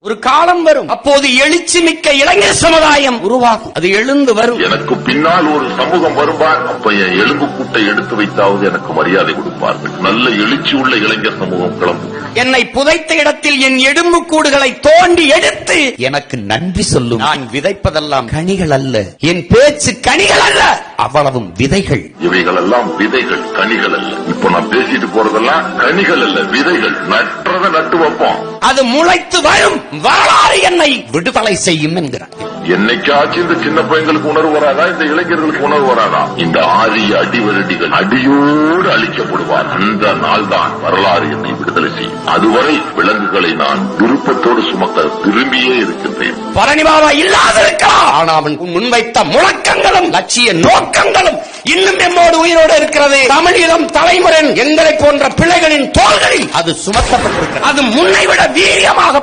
ஒரு காலம் வரும், அப்போது எழுச்சி மிக்க இளைஞர் சமுதாயம் உருவாகும். அது எழுந்து வரும். எனக்கு பின்னால் ஒரு சமூகம் வருவார். அப்ப என் எலும்பு கூட்டை எடுத்து வைத்தாவது எனக்கு மரியாதை கொடுப்பார்கள். நல்ல எழுச்சி உள்ள இளைஞர் சமூகம் கிளம்பும். என்னை புதைத்த இடத்தில் என் எலும்பு கூடுகளை தோண்டி எடுத்து எனக்கு நன்றி சொல்லும். நான் விதைப்பதெல்லாம் கனிகள் அல்ல, என் பேச்சு கனிகள் அல்ல, அவ்வளவும் விதைகள். இவைகள் எல்லாம் விதைகள், கனிகள் அல்ல. இப்ப நான் பேசிட்டு போறதெல்லாம் கனிகள் அல்ல, விதைகள். நற்றத நட்டு வைப்போம், அது முளைத்து வரும். வரலாறு என்னை விடுதலை செய்யும் என்கிறார். என்னைக்காச்சும் இந்த சின்ன பையங்களுக்கு உணர்வு வராதா? இந்த இளைஞர்களுக்கு உணர்வு வராதா? இந்த ஆரிய அடிவரடிகள் அடியோடு அழிக்கப்படுவார். அந்த நாள் தான் வரலாறு என்னை விடுதலை செய்யும். அதுவரை விலங்குகளை நான் விருப்பத்தோடு சுமக்க விரும்பியே இருக்கின்றேன். பரணிபாபா இல்லாதிருக்கலாம், ஆனால் அவன் முன்வைத்த முழக்கங்களும் லட்சிய நோக்கங்களும் இன்னும் எம்மோடு உயிரோடு இருக்கிறது. தமிழீழம் தலைமுறை எங்களை போன்ற பிள்ளைகளின் தோள்களில் அது சுமத்தப்பட்டிருக்கிறது. அது முன்னை விட வீரியமாக